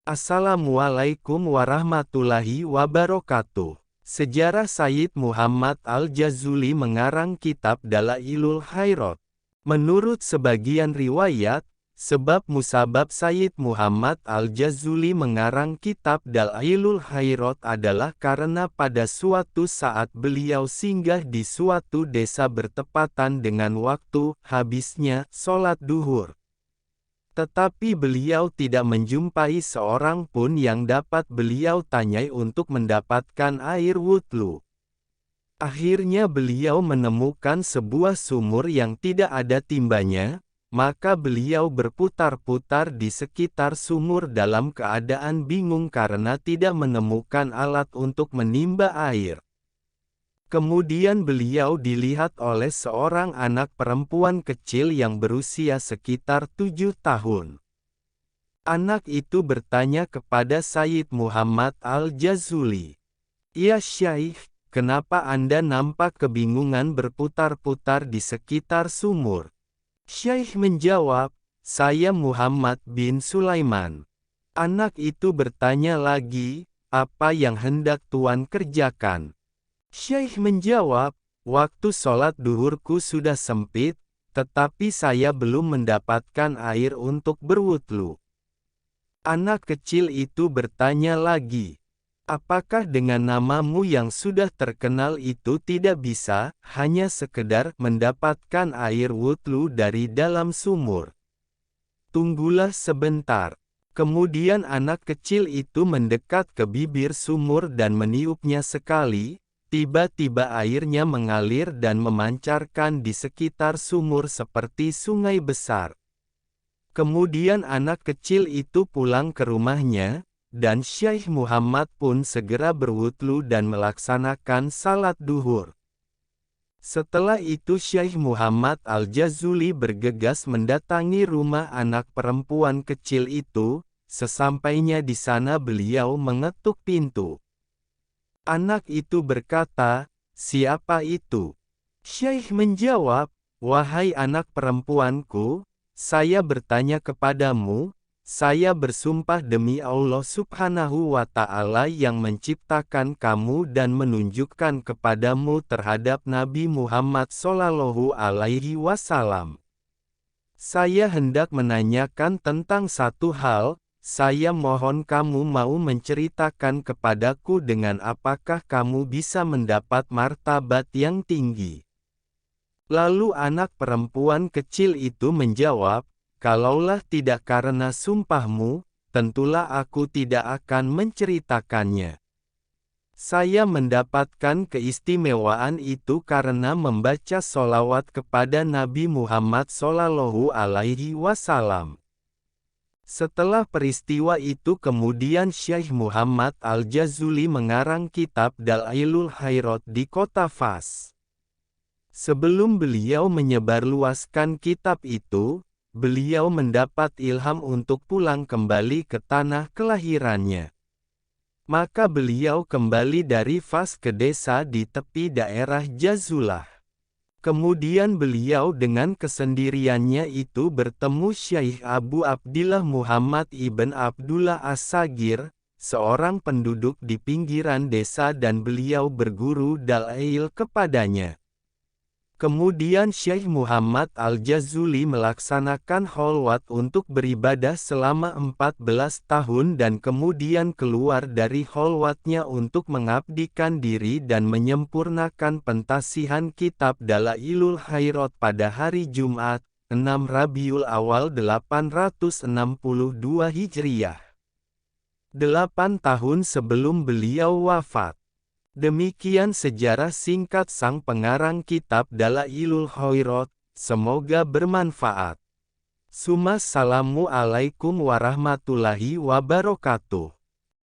Assalamualaikum warahmatullahi wabarakatuh. Sejarah Sayyid Muhammad Al-Jazuli mengarang kitab Dalailul Khairat. Menurut sebagian riwayat, sebab musabab Sayyid Muhammad Al-Jazuli mengarang kitab Dalailul Khairat adalah karena pada suatu saat beliau singgah di suatu desa bertepatan dengan waktu habisnya sholat duhur. Tetapi beliau tidak menjumpai seorang pun yang dapat beliau tanyai untuk mendapatkan air wudhu. Akhirnya beliau menemukan sebuah sumur yang tidak ada timbanya, maka beliau berputar-putar di sekitar sumur dalam keadaan bingung karena tidak menemukan alat untuk menimba air. Kemudian beliau dilihat oleh seorang anak perempuan kecil yang berusia sekitar 7 tahun. Anak itu bertanya kepada Sayyid Muhammad Al-Jazuli, "Ya Syaikh, kenapa Anda nampak kebingungan berputar-putar di sekitar sumur?" Syaikh menjawab, "Saya Muhammad bin Sulaiman." Anak itu bertanya lagi, "Apa yang hendak Tuan kerjakan?" Syekh menjawab, "Waktu sholat duhurku sudah sempit, tetapi saya belum mendapatkan air untuk berwudhu." Anak kecil itu bertanya lagi, "Apakah dengan namamu yang sudah terkenal itu tidak bisa, hanya sekedar mendapatkan air wudhu dari dalam sumur?" "Tunggulah sebentar." Kemudian anak kecil itu mendekat ke bibir sumur dan meniupnya sekali. Tiba-tiba airnya mengalir dan memancarkan di sekitar sumur seperti sungai besar. Kemudian anak kecil itu pulang ke rumahnya, dan Syekh Muhammad pun segera berwudhu dan melaksanakan salat duhur. Setelah itu Syekh Muhammad Al-Jazuli bergegas mendatangi rumah anak perempuan kecil itu. Sesampainya di sana beliau mengetuk pintu. Anak itu berkata, "Siapa itu?" Syekh menjawab, "Wahai anak perempuanku, saya bertanya kepadamu, saya bersumpah demi Allah Subhanahu wa Ta'ala yang menciptakan kamu dan menunjukkan kepadamu terhadap Nabi Muhammad Sallallahu Alaihi Wasallam. Saya hendak menanyakan tentang satu hal. Saya mohon kamu mau menceritakan kepadaku dengan apakah kamu bisa mendapat martabat yang tinggi." Lalu anak perempuan kecil itu menjawab, "Kalaulah tidak karena sumpahmu, tentulah aku tidak akan menceritakannya. Saya mendapatkan keistimewaan itu karena membaca sholawat kepada Nabi Muhammad Sallallahu Alaihi Wasallam." Setelah peristiwa itu kemudian Syekh Muhammad Al-Jazuli mengarang kitab Dalailul Khairat di kota Fas. Sebelum beliau menyebarluaskan kitab itu, beliau mendapat ilham untuk pulang kembali ke tanah kelahirannya. Maka beliau kembali dari Fas ke desa di tepi daerah Jazulah. Kemudian beliau dengan kesendiriannya itu bertemu Syekh Abu Abdillah Muhammad ibn Abdullah As-Sagir, seorang penduduk di pinggiran desa dan beliau berguru dalail kepadanya. Kemudian Syekh Muhammad Al-Jazuli melaksanakan kholwat untuk beribadah selama 14 tahun dan kemudian keluar dari kholwatnya untuk mengabdikan diri dan menyempurnakan pentasihan kitab Dalailul Khairat pada hari Jumat, 6 Rabiul Awal 862 Hijriah. 8 tahun sebelum beliau wafat. Demikian sejarah singkat sang pengarang kitab Dalailul Khairat, semoga bermanfaat. Assalamualaikum warahmatullahi wabarakatuh.